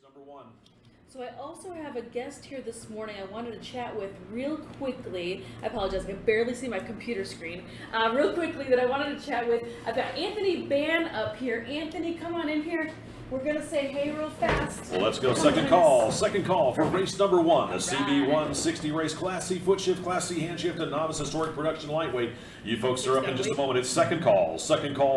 Number one. So I also have a guest here this morning I wanted to chat with real quickly. I apologize, I can barely see my computer screen. Real quickly that I wanted to chat with. I've got Anthony Bann up here. Anthony, come on in here. We're going to say hey real fast. Well, let's go. Second call for race number one. A CB160 race, Class C foot shift, Class C hand shift, and novice historic production lightweight. You folks are up in just a moment. It's second call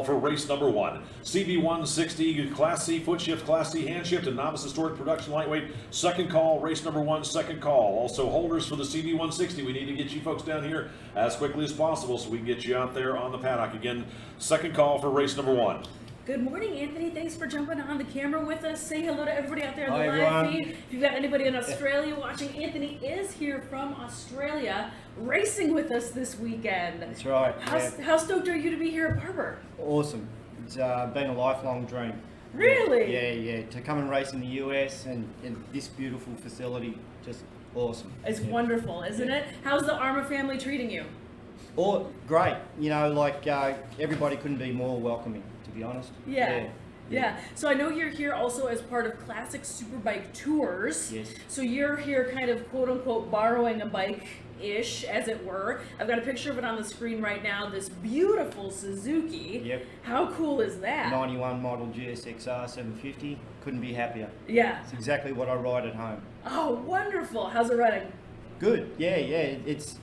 for race number one. CB160 Class C foot shift, Class C hand shift, and novice historic production lightweight. Second call, race number one, second call. Also holders for the CB160. We need to get you folks down here as quickly as possible so we can get you out there on the paddock. Again, second call for race number one. Good morning, Anthony. Thanks for jumping on the camera with us. Say hello to everybody out there on the Hi, live everyone. feed. If you've got anybody in Australia watching, Anthony is here from Australia racing with us this weekend. That's right. How stoked are you to be here at Barber? Awesome. It's been a lifelong dream. Really? Yeah. To come and race in the US and in this beautiful facility, just awesome. It's wonderful, isn't it? How's the AHRMA family treating you? Oh, great. You know, like everybody couldn't be more welcoming, to be honest. Yeah. So I know you're here also as part of Classic Superbike Tours. Yes. So you're here kind of quote unquote borrowing a bike-ish, as it were. I've got a picture of it on the screen right now, this beautiful Suzuki. Yep. How cool is that? 91 model GSXR 750. Couldn't be happier. Yeah. It's exactly what I ride at home. Oh, wonderful. How's it running? Good. Yeah. It's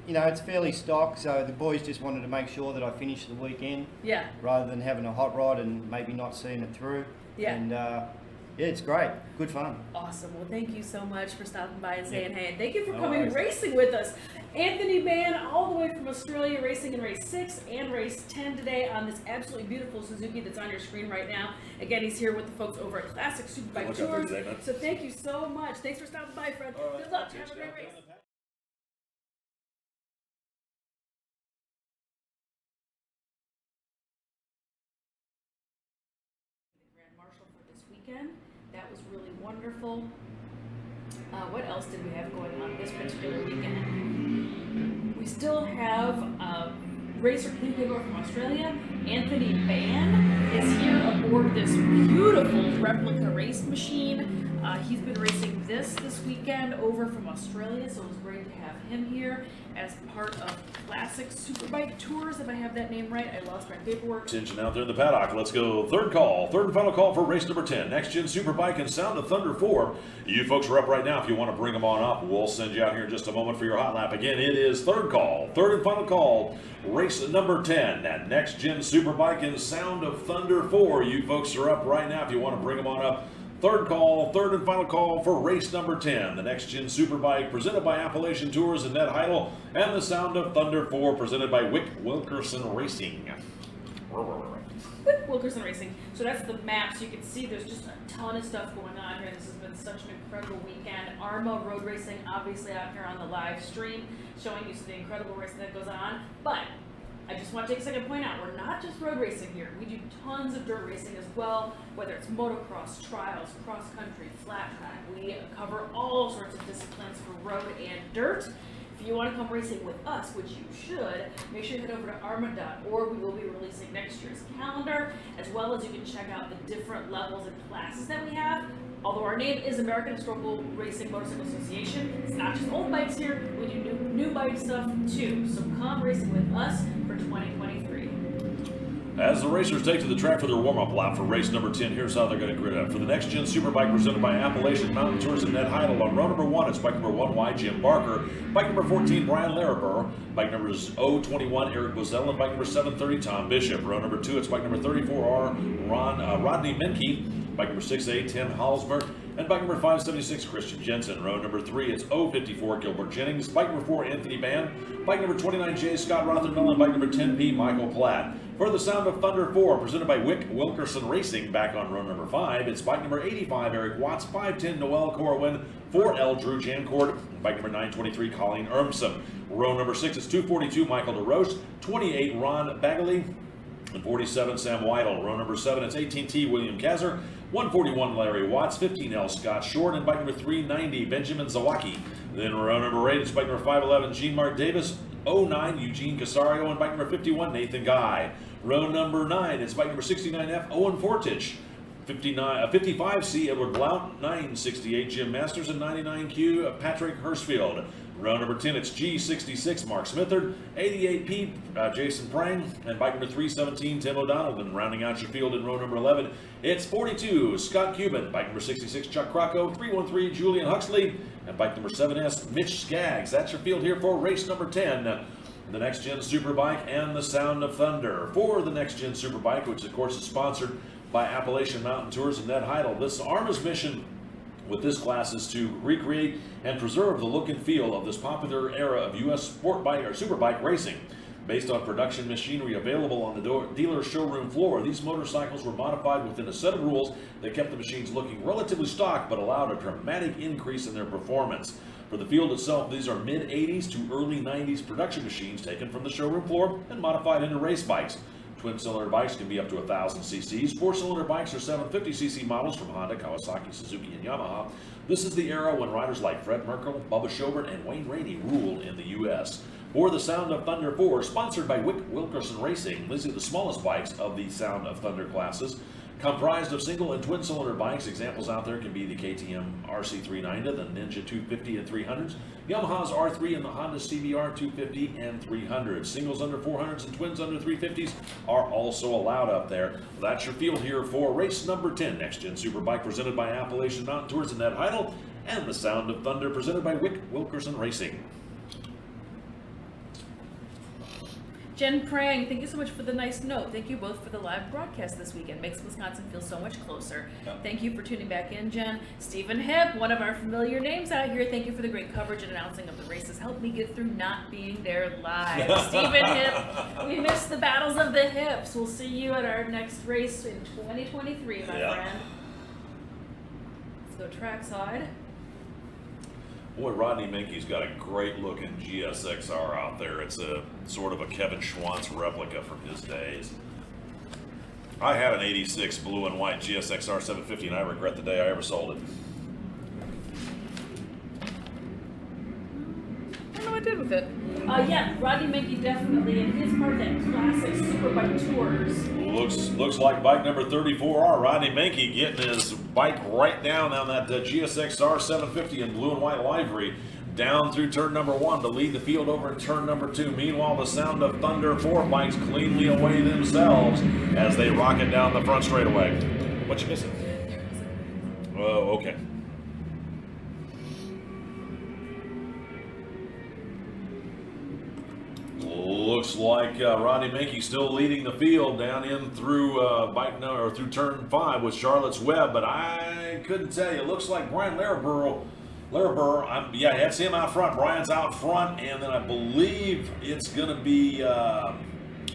you know, it's fairly stock, so the boys just wanted to make sure that I finished the weekend. Yeah. Rather than having a hot rod and maybe not seeing it through. Yeah. And yeah, it's great. Good fun. Awesome. Well, thank you so much for stopping by and saying hey, and thank you for No coming worries. racing with us. Anthony Bann, all the way from Australia, racing in race 6 and race 10 today on this absolutely beautiful Suzuki that's on your screen right now. Again, he's here with the folks over at Classic Superbike Tours. So thank you so much. Thanks for stopping by, friend. Good luck. Have a great race. Grand Marshal for this weekend. That was really wonderful. What else did we have going on this particular weekend? We still have racer Clinkhaver from Australia. Anthony Bann is here aboard this beautiful replica race machine. He's been racing this weekend over from Australia, so it was great to have him here as part of Classic Superbike Tours. If I have that name right, I lost my paperwork. Attention out there in the paddock. Let's go. Third and final call for race number 10. Next Gen Superbike and Sound of Thunder 4. You folks are up right now. If you want to bring them on up, we'll send you out here in just a moment for your hot lap. Again, it is third and final call. Race number 10 at Next Gen Superbike and Sound of Thunder 4. You folks are up right now if you want to bring them on up. Third and final call for race number 10. The Next Gen Superbike presented by Appalachian Tours and Ned Heidel, and the Sound of Thunder 4 presented by Wick Wilkerson Racing. Wick Wilkerson Racing. So that's the map, so you can see there's just a ton of stuff going on here. This has been such an incredible weekend. AHRMA Road Racing, obviously out here on the live stream, showing you some of the incredible racing that goes on. But I just want to take a second to point out, we're not just road racing here. We do tons of dirt racing as well, whether it's motocross, trials, cross country, flat track. We cover all sorts of disciplines for road and dirt. If you want to come racing with us, which you should, make sure you head over to AHRMA.org. We will be releasing next year's calendar, as well as you can check out the different levels and classes that we have. Although our name is American Historical Racing Motorcycle Association, it's not just old bikes here, we do new bike stuff too. So come racing with us for 2023. As the racers take to the track for their warm-up lap for race number 10, here's how they're going to grid up. For the Next Gen Superbike presented by Appalachian Mountain Tours and Ned Heidel, on row number 1, it's bike number 1Y, Jim Barker. Bike number 14, Brian Laraber. Bike numbers 021, Eric Bozell. And bike number 730, Tom Bishop. Row number 2, it's bike number 34R, Rodney Menke. Bike number 6A, Tim Halsberg. And bike number 576, Christian Jensen. Row number 3, it's 054, Gilbert Jennings. Bike number 4, Anthony Bann. Bike number 29J, Scott Rothermel. And bike number 10P, Michael Platt. For the Sound of Thunder 4, presented by Wick Wilkerson Racing, back on row number 5, it's bike number 85, Eric Watts. 510, Noel Corwin. 4L, Drew Jancourt. Bike number 923, Colleen Ermson. Row number 6 is 242, Michael DeRoche. 28, Ron Bagley. And 47, Sam Weidel. Row number 7, it's 18T, William Kazar. 141, Larry Watts. 15L, Scott Short. And bike number 390, Benjamin Zawacki. Then row number 8, it's bike number 511, Jean-Marc Davis. 09, Eugene Casario. And bike number 51, Nathan Guy. Row number 9, it's bike number 69F, Owen Fortich. 55C, Edward Blount. 968, Jim Masters. And 99Q, Patrick Hirschfield. Row number 10, it's G66, Mark Smithard. 88P, Jason Prang. And bike number 317, Tim O'Donnell. And rounding out your field in row number 11, it's 42, Scott Cuban. Bike number 66, Chuck Crocco. 313, Julian Huxley. And bike number 7S, Mitch Skaggs. That's your field here for race number 10. The Next Gen Superbike and the Sound of Thunder. For the Next Gen Superbike, which of course is sponsored by Appalachian Mountain Tours and Ned Heidel, this AHRMA's mission with this class is to recreate and preserve the look and feel of this popular era of U.S. sport bike or superbike racing. Based on production machinery available on the dealer showroom floor, these motorcycles were modified within a set of rules that kept the machines looking relatively stock but allowed a dramatic increase in their performance. For the field itself, these are mid-80s to early 90s production machines taken from the showroom floor and modified into race bikes. Twin-cylinder bikes can be up to 1,000 cc's. Four-cylinder bikes are 750cc models from Honda, Kawasaki, Suzuki, and Yamaha. This is the era when riders like Fred Merkel, Bubba Schobert, and Wayne Rainey rule in the U.S. For the Sound of Thunder 4, sponsored by Wilkerson Racing, these are the smallest bikes of the Sound of Thunder classes. Comprised of single and twin-cylinder bikes, examples out there can be the KTM RC390, the Ninja 250 and 300s, Yamaha's R3 and the Honda CBR 250 and 300s. Singles under 400s and twins under 350s are also allowed up there. That's your field here for race number 10, Next Gen Superbike, presented by Appalachian Mountain Tours and Ned Heidel, and the Sound of Thunder, presented by Wilkerson Racing. Jen Prang, thank you so much for the nice note. Thank you both for the live broadcast this weekend. Makes Wisconsin feel so much closer. Yep. Thank you for tuning back in, Jen. Stephen Hipp, one of our familiar names out here. Thank you for the great coverage and announcing of the races. Helped me get through not being there live. Stephen Hipp, we missed the battles of the hips. We'll see you at our next race in 2023, my friend. Let's go trackside. Boy, Rodney Menke's got a great looking GSXR out there. It's a sort of a Kevin Schwantz replica from his days. I had an 86 blue and white GSXR 750 and I regret the day I ever sold it. I don't know what I did with it. Yeah, Rodney Menke definitely, and he's part of that classic Superbike Tours. Looks like bike number 34R, Rodney Menke getting his bike right down on that GSXR 750 in blue and white livery, down through turn number 1 to lead the field over in turn number 2. Meanwhile, the Sound of Thunder 4 bikes cleanly away themselves as they rocket down the front straightaway. What you missing? Oh, okay. Looks like Rodney Menke still leading the field down in through through turn 5 with Charlotte's Web, but I couldn't tell you. It looks like Brian Larabur, that's him out front. Brian's out front, and then I believe it's going to be,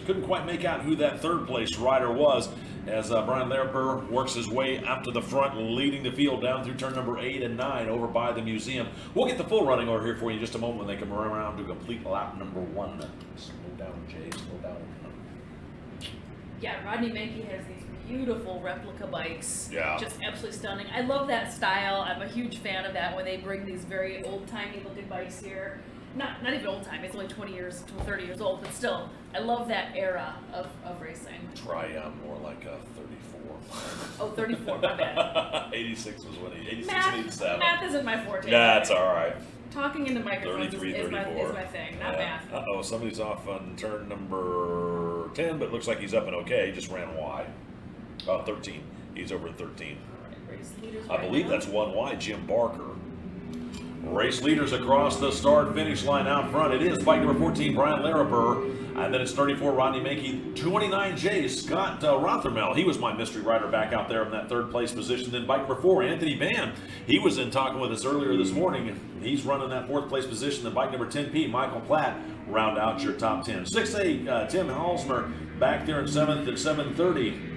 couldn't quite make out who that third place rider was, as Brian Larabur works his way out to the front, leading the field down through turn number 8 and 9 over by the museum. We'll get the full running order here for you in just a moment when they come around to complete lap number 1. Slow down, Jay, slow down. Yeah, Rodney Menke has these beautiful replica bikes. Yeah. Just absolutely stunning. I love that style. I'm a huge fan of that when they bring these very old-timey looking bikes here. Not even old-timey, it's only 20 years to 30 years old, but still, I love that era of racing. Try more like a 34. Oh, 34, my bad. 86 was when 86 Math, and 87. math isn't my forte. That's all right. Talking into microphones 33, is my 34. thing, not math. Uh-oh, somebody's off on turn number 10, but it looks like he's up and okay. He just ran wide. 13. He's over at 13. Race leaders I right believe now. that's 1 wide, Jim Barker. Race leaders across the start-finish line out front. It is bike number 14, Brian Larabur. And then it's 34, Rodney Menke. 29J, Scott Rothermel. He was my mystery rider back out there in that third place position. Then bike number 4, Anthony Bann. He was in talking with us earlier this morning. He's running that 4th place position. Then bike number 10P, Michael Platt, round out your top 10. 6A, Tim Halsmer back there in 7th at 7:30.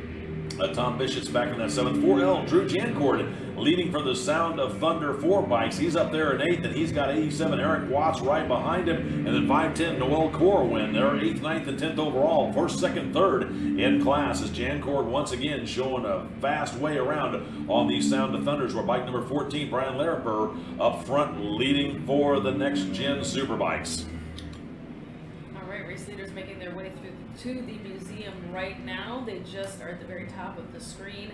Tom Bishott's back in that 7th. 4L, Drew Jancord leading for the Sound of Thunder 4 bikes. He's up there in 8th, and he's got 87. Eric Watts right behind him. And then 510, Noel Corwin. They're 8th, 9th, and 10th overall. 1st, 2nd, 3rd in class as Jancord once again showing a fast way around on these Sound of Thunders, where bike number 14, Brian Larabur, up front leading for the Next Gen Superbikes. All right, race leaders making their way through to the museum right now. They just are at the very top of the screen.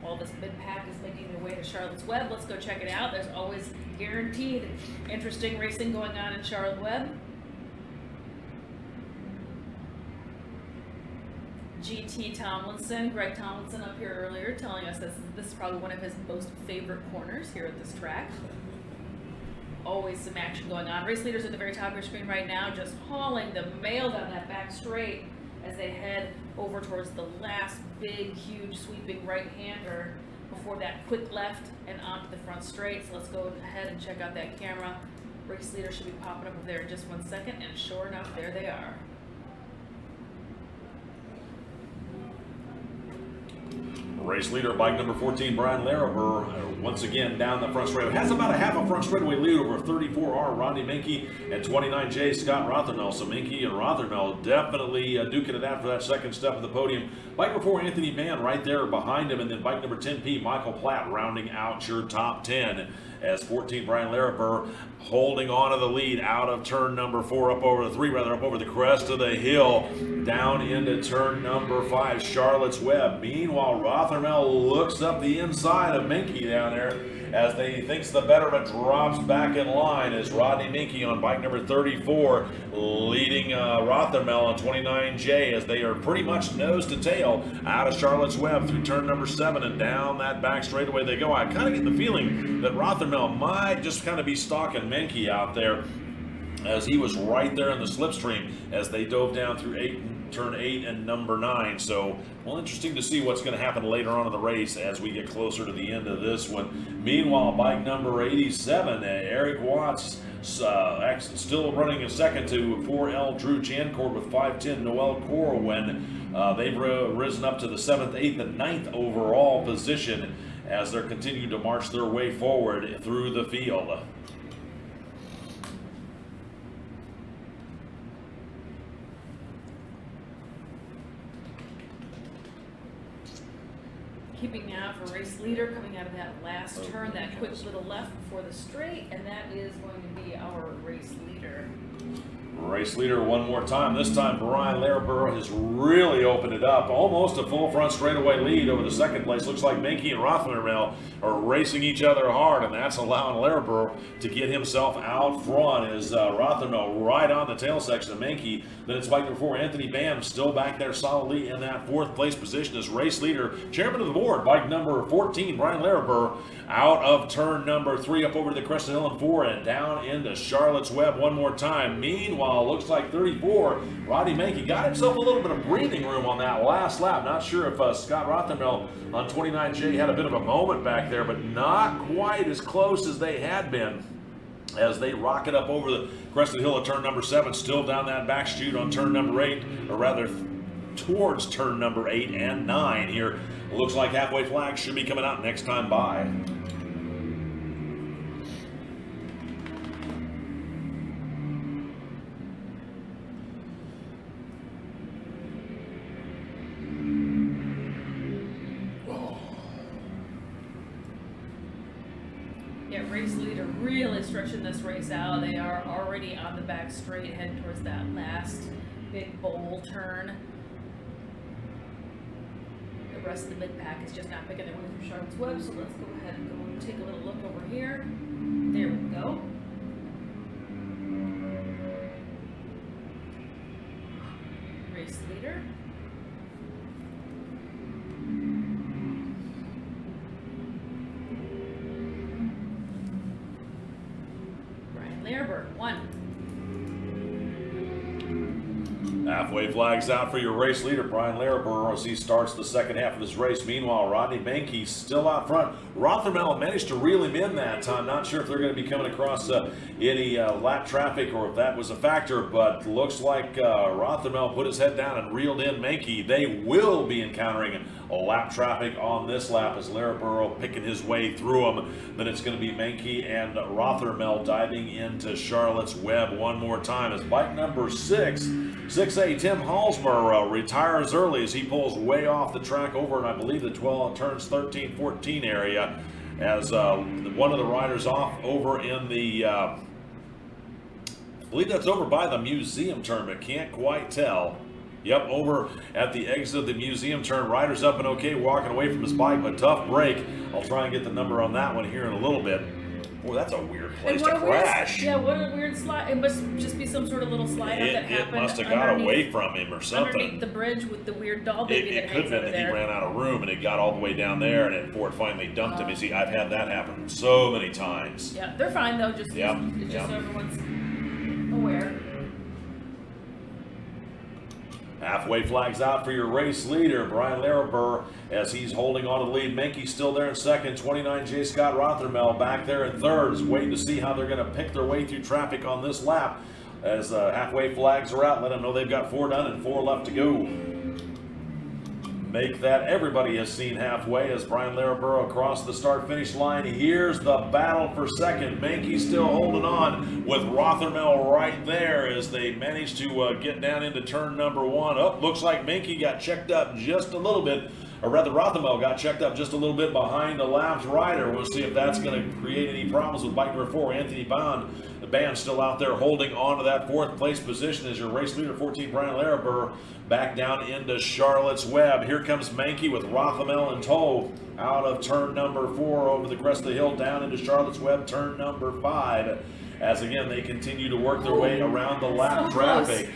While this mid-pack is making their way to Charlotte's Web, let's go check it out. There's always guaranteed interesting racing going on in Charlotte Web. GT Tomlinson, Greg Tomlinson up here earlier telling us that this is probably one of his most favorite corners here at this track. Always some action going on. Race leaders at the very top of your screen right now just hauling the mail down that back straight as they head over towards the last big, huge, sweeping right-hander before that quick left and onto the front straight. So let's go ahead and check out that camera. Race leader should be popping up there in just 1 second, and sure enough, there they are. Race leader, bike number 14, Brian Laraber, once again down the front straightaway. Has about a half a front straightaway lead over 34R, Rodney Minke, and 29J, Scott Rothermel. So Minke and Rothermel definitely duking it out for that second step of the podium. Bike number 4, Anthony Bann, right there behind him. And then bike number 10P, Michael Platt, rounding out your top 10. As 14, Brian Laraber holding on to the lead out of turn number 4, up over the 3, rather, up over the crest of the hill, down into turn number 5, Charlotte's Web. Meanwhile, Rothermel looks up the inside of Minke down there as they thinks the better, but drops back in line as Rodney Minke on bike number 34 leading Rothermel on 29J as they are pretty much nose to tail out of Charlotte's Web through turn number 7 and down that back straightaway they go. I kind of get the feeling that Rothermel might just kind of be stalking Minke out there as he was right there in the slipstream as they dove down through turn 8 and number 9. So, well, interesting to see what's going to happen later on in the race as we get closer to the end of this one. Meanwhile, bike number 87, Eric Watts, still running a second to 4L Drew Jancourt with 5'10", Noel Corwin. They've risen up to the 7th, 8th, and 9th overall position as they're continuing to march their way forward through the field. Keeping now for race leader coming out of that last turn, that quick little left before the straight, and that is going to be our race leader. Race leader one more time. This time Brian Laraber has really opened it up. Almost a full front straightaway lead over the second place. Looks like Minke and Rothermel are racing each other hard, and that's allowing Laraber to get himself out front as Rothermel right on the tail section of Minke. Then it's bike number 4, Anthony Bann, still back there solidly in that 4th place position as race leader. Chairman of the board, bike number 14, Brian Laraber, out of turn number 3 up over to the crest of the hill and 4 and down into Charlotte's Web one more time. Meanwhile, looks like 34, Rodney Minke got himself a little bit of breathing room on that last lap. Not sure if Scott Rothermel on 29J had a bit of a moment back there, but not quite as close as they had been as they rocket up over the crest of the hill at turn number 7, still down that back chute on turn number 8, or rather towards turn number 8 and 9 here. Looks like halfway flags should be coming out next time by. Race leader really stretching this race out. They are already on the back straight, heading towards that last big bowl turn. The rest of the mid-pack is just not picking their way through Charlotte's Web, so let's go ahead and go take a little look over here. There we go. Race leader. Laraber, 1. Halfway flags out for your race leader, Brian Laraber, as he starts the second half of his race. Meanwhile, Rodney Minke still out front. Rothermel managed to reel him in that time. Not sure if they're going to be coming across any lap traffic or if that was a factor, but looks like Rothermel put his head down and reeled in Minke. They will be encountering lap traffic on this lap as Laraber picking his way through them. Then it's going to be Minke and Rothermel diving into Charlotte's Web one more time as bike number 6A, Tim Halsmer retires early as he pulls way off the track over, and I believe the 12 turns 13, 14 area as one of the riders off over in the, I believe that's over by the museum turn, but can't quite tell. Yep, over at the exit of the museum turn. Rider's up and okay, walking away from his bike, but tough break. I'll try and get the number on that one here in a little bit. Boy, that's a weird place to crash. What a weird slide. It must just be some sort of little slide up that happened. It must have got away from him or something. Underneath the bridge with the weird doll baby that It could have been that he ran out of room and it got all the way down there, and then Ford finally dumped him. You see, I've had that happen so many times. Yeah, they're fine though, just so everyone's aware. Halfway flags out for your race leader, Brian Laraber, as he's holding on to the lead. Menke still there in second. 29, J. Scott Rothermel back there in third. Is waiting to see how they're going to pick their way through traffic on this lap. As halfway flags are out, let them know they've got 4 done and 4 left to go. Make that everybody has seen halfway as Brian Laraber across the start-finish line. Here's the battle for second. Menke still holding on with Rothermel right there as they manage to get down into turn number 1. Oh, looks like Menke got checked up just a little bit, or rather Rothermel got checked up just a little bit behind the Labs rider. We'll see if that's going to create any problems with bike number 4, Anthony Bann. The Bann still out there holding on to that 4th place position as your race leader, 14, Brian Laraber, back down into Charlotte's Web. Here comes Menke with Rothermel in tow out of turn number 4 over the crest of the hill down into Charlotte's Web, turn number 5. As again, they continue to work their way around the lap traffic.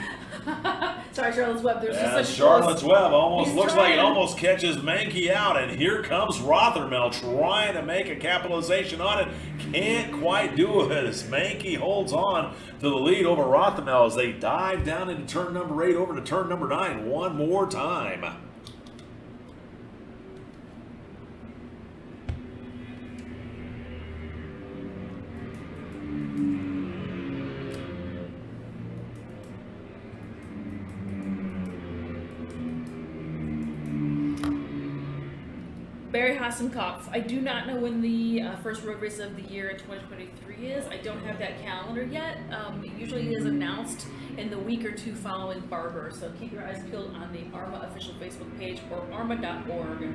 Sorry, Charlotte's Web. There's just such Charlotte's Web almost He's looks trying. like it almost catches Menke out, and here comes Rothermel trying to make a capitalization on it. Can't quite do it as Menke holds on to the lead over Rothermel as they dive down into turn number 8 over to turn number 9 one more time. Barry Hassenkopf. I do not know when the first road race of the year in 2023 is. I don't have that calendar yet. It usually is announced in the week or 2 following Barber, so keep your eyes peeled on the AHRMA official Facebook page or AHRMA.org.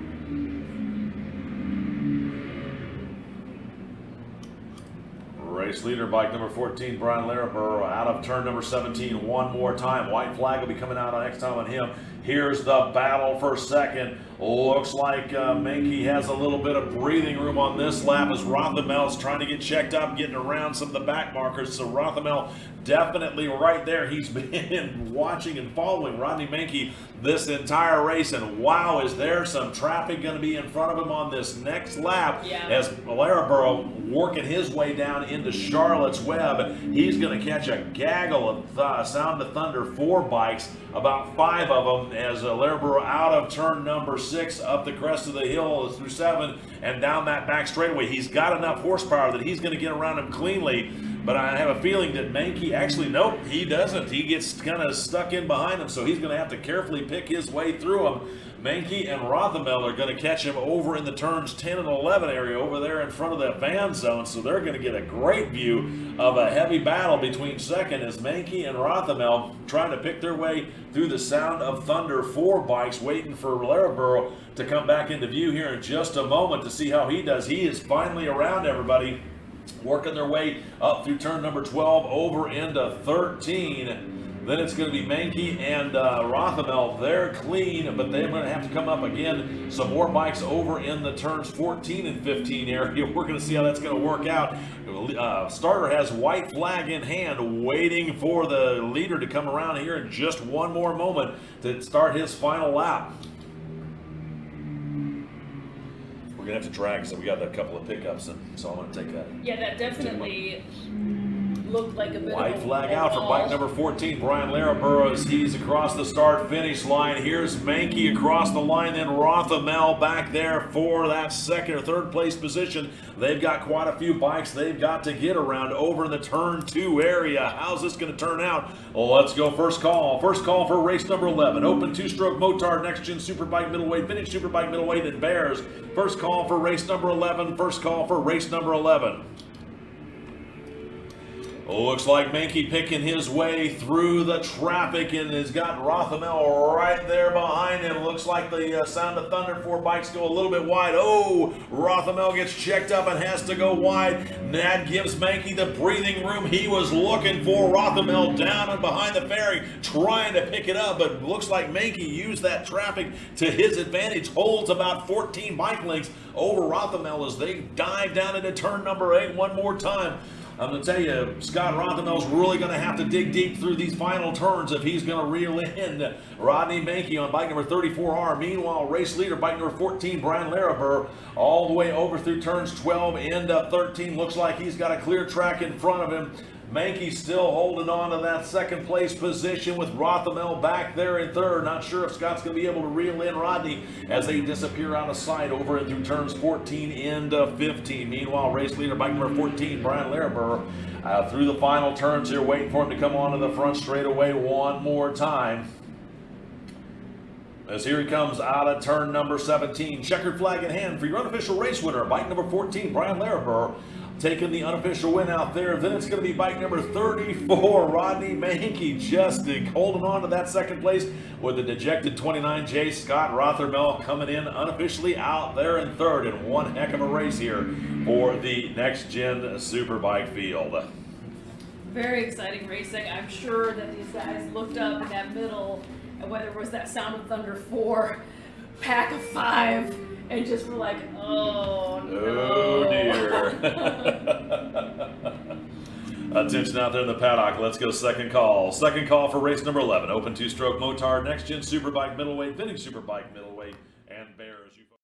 Race leader, bike number 14, Brian Laraber, out of turn number 17 one more time. White flag will be coming out next time on him. Here's the battle for second. Looks like Menke has a little bit of breathing room on this lap as Rothermel's trying to get checked up, getting around some of the back markers. So Rothermel definitely right there. He's been watching and following Rodney Menke this entire race, and wow, is there some traffic going to be in front of him on this next lap as Laraber working his way down into Charlotte's Web. He's going to catch a gaggle of Sound of Thunder 4 bikes, about 5 of them, as Laraber out of turn number 6 up the crest of the hill through 7 and down that back straightaway. He's got enough horsepower that he's going to get around him cleanly. But I have a feeling that Menke, actually, nope, he doesn't. He gets kind of stuck in behind him, so he's going to have to carefully pick his way through him. Menke and Rothermel are going to catch him over in the turns 10 and 11 area over there in front of that fan zone, so they're going to get a great view of a heavy battle between second as Menke and Rothermel trying to pick their way through the Sound of Thunder 4 bikes, waiting for Laraber to come back into view here in just a moment to see how he does. He is finally around everybody, working their way up through turn number 12 over into 13. Then it's going to be Menke and Rothermel. They're clean, but they're going to have to come up again. Some more bikes over in the turns 14 and 15 area. We're going to see how that's going to work out. Starter has white flag in hand, waiting for the leader to come around here in just one more moment to start his final lap. We're going to have to drag, so we got a couple of pickups, and so I'm going to take that. Yeah, that definitely looked like a bit White of a flag out for bike number 14, Brian Laraber, as he's across the start-finish line. Here's Menke across the line, then Rothermel back there for that second or third place position. They've got quite a few bikes they've got to get around over in the turn 2 area. How's this going to turn out? Well, let's go first call. First call for race number 11. Open 2-stroke Motard, next gen Superbike middleweight, vintage Superbike middleweight, and Bears. First call for race number 11. First call for race number 11. Looks like Mankey picking his way through the traffic and has got Rothamel right there behind him. Looks like the Sound of Thunder 4 bikes go a little bit wide. Oh, Rothamel gets checked up and has to go wide. That gives Mankey the breathing room he was looking for. Rothamel down and behind the fairing, trying to pick it up, but looks like Mankey used that traffic to his advantage. Holds about 14 bike lengths over Rothamel as they dive down into turn number 8 one more time. I'm going to tell you, Scott Rothamel's really going to have to dig deep through these final turns if he's going to reel in Rodney Mankey on bike number 34R. Meanwhile, race leader, bike number 14, Brian Laraber, all the way over through turns 12 and 13. Looks like he's got a clear track in front of him. Mankey still holding on to that second place position with Rothamel back there in third. Not sure if Scott's going to be able to reel in Rodney as they disappear out of sight over and through turns 14 and 15. Meanwhile, race leader bike number 14, Brian Laraber, through the final turns here, waiting for him to come onto the front straightaway one more time. As here he comes out of turn number 17. Checkered flag in hand for your unofficial race winner, bike number 14, Brian Laraber, taking the unofficial win out there. Then it's going to be bike number 34, Rodney Mankey, just holding on to that second place with the dejected 29J. Scott Rothamel coming in unofficially out there in third, in one heck of a race here for the next gen Superbike field. Very exciting racing. I'm sure that these guys looked up in that middle, and whether it was that Sound of Thunder 4 pack of 5, and just were like, oh no. Oh dear. Attention out there in the paddock. Let's go second call. Second call for race number 11. Open two-stroke motard, next gen Superbike middleweight, vintage Superbike middleweight.